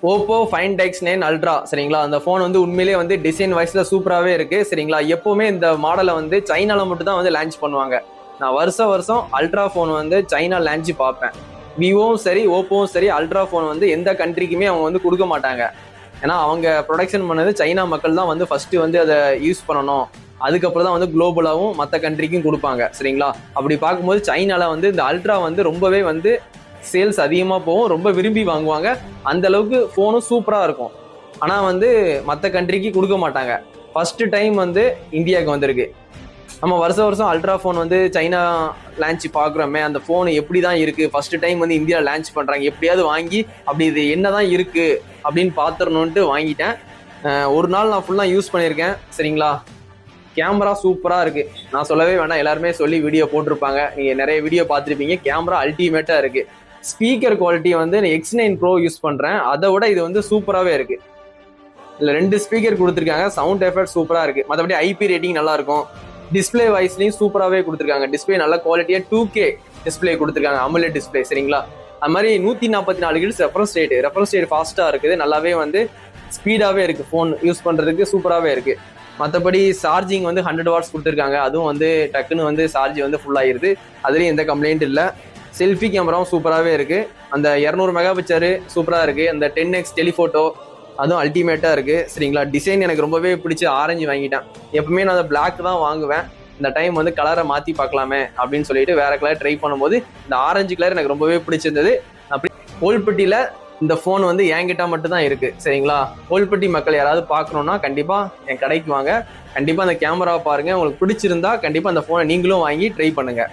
Oppo fine X9 ultra சரிங்களா. அந்த phone வந்து உண்மையிலேயே வந்து டிசைன் வைஸ்ல சூப்பராகவே இருக்கு சரிங்களா. எப்பவுமே இந்த மாடலை வந்து சைனால மட்டும் தான் வந்து லான்ச் பண்ணுவாங்க. நான் வருஷம் அல்ட்ரா ஃபோன் வந்து சைனா லான்ச் பார்ப்பேன். விவோவும் சரி ஓப்போவும் சரி அல்ட்ரா ஃபோன் வந்து எந்த கண்ட்ரிக்குமே அவங்க வந்து கொடுக்க மாட்டாங்க. ஏன்னா அவங்க ப்ரொடக்ஷன் பண்ணது சைனா மக்கள் தான் வந்து ஃபர்ஸ்ட் வந்து அதை யூஸ் பண்ணணும். அதுக்கப்புறம் தான் வந்து குளோபலாவும் மற்ற கண்ட்ரிக்கும் கொடுப்பாங்க சரிங்களா. அப்படி பார்க்கும்போது சைனால வந்து இந்த அல்ட்ரா வந்து ரொம்பவே வந்து சேல்ஸ் அதிகமாக போகும், ரொம்ப விரும்பி வாங்குவாங்க. அந்த அளவுக்கு ஃபோனும் சூப்பராக இருக்கும். ஆனால் வந்து மற்ற கண்ட்ரிக்கு கொடுக்க மாட்டாங்க. ஃபர்ஸ்ட் டைம் வந்து இந்தியாவுக்கு வந்திருக்கு. நம்ம வருஷம் அல்ட்ரா ஃபோன் வந்து சைனா லான்ச் பார்க்குறோமே, அந்த ஃபோன் எப்படி தான் இருக்குது, ஃபர்ஸ்ட் டைம் வந்து இந்தியா லான்ச் பண்ணுறாங்க, எப்படியாவது வாங்கி அப்படி இது என்ன தான் இருக்குது அப்படின்னு பார்த்துடணுன்ட்டு வாங்கிட்டேன். ஒரு நாள் நான் ஃபுல்லாக யூஸ் பண்ணியிருக்கேன் சரிங்களா. கேமரா சூப்பராக இருக்குது, நான் சொல்லவே வேணாம், எல்லாருமே சொல்லி வீடியோ போட்டிருப்பாங்க, நீங்கள் நிறைய வீடியோ பார்த்துருப்பீங்க. கேமரா அல்டிமேட்டாக இருக்குது. ஸ்பீக்கர் குவாலிட்டி வந்து X9 Pro யூஸ் பண்ணுறேன், அதை விட இது வந்து சூப்பராகவே இருக்குது. இல்லை 2 ஸ்பீக்கர் கொடுத்துருக்காங்க, சவுண்ட் எஃபெக்ட் சூப்பராக இருக்குது. மற்றபடி ஐபி ரேட்டிங் நல்லாயிருக்கும். டிஸ்பிளே வைஸ்லையும் சூப்பராகவே கொடுத்துருக்காங்க. டிஸ்பிளே நல்ல குவாலிட்டியாக 2K டிஸ்பிளே கொடுத்துருக்காங்க, AMOLED டிஸ்பிளே சரிங்களா. அது மாதிரி 144 ஹெர்ட்ஸ் ரெஃபரன்ஸ் ரேட் ஃபாஸ்ட்டாக இருக்குது, நல்லாவே வந்து ஸ்பீடாகவே இருக்குது, ஃபோன் யூஸ் பண்ணுறதுக்கு சூப்பராகவே இருக்குது. மற்றபடி சார்ஜிங் வந்து 100 வாட்ஸ் கொடுத்துருக்காங்க, அதுவும் வந்து டக்குன்னு வந்து சார்ஜ் வந்து ஃபுல் ஆகிருது, அதுலேயும் எந்த கம்ப்ளைண்ட் இல்லை. செல்ஃபி கேமராவும் சூப்பராகவே இருக்குது. அந்த 200 மெகா பிக்சரு சூப்பராக இருக்குது. அந்த 10x டெலிஃபோட்டோ அதுவும் அல்டிமேட்டாக இருக்குது சரிங்களா. டிசைன் எனக்கு ரொம்பவே பிடிச்சி ஆரஞ்சு வாங்கிட்டேன். எப்பவுமே நான் அந்த பிளாக் தான் வாங்குவேன். இந்த டைம் வந்து கலரை மாற்றி பார்க்கலாமே அப்படின்னு சொல்லிட்டு வேற கலர் ட்ரை பண்ணும்போது இந்த ஆரஞ்சு கலர் எனக்கு ரொம்பவே பிடிச்சிருந்தது. அப்படி கோல்பட்டியில் இந்த ஃபோன் வந்து என்கிட்ட மட்டும் தான் இருக்குது சரிங்களா. கோல்பட்டி மக்கள் யாராவது பார்க்கணுன்னா கண்டிப்பாக என் கடைக்கு வாங்க, கண்டிப்பாக அந்த கேமராவை பாருங்கள், உங்களுக்கு பிடிச்சிருந்தா கண்டிப்பாக அந்த ஃபோனை நீங்களும் வாங்கி ட்ரை பண்ணுங்கள்.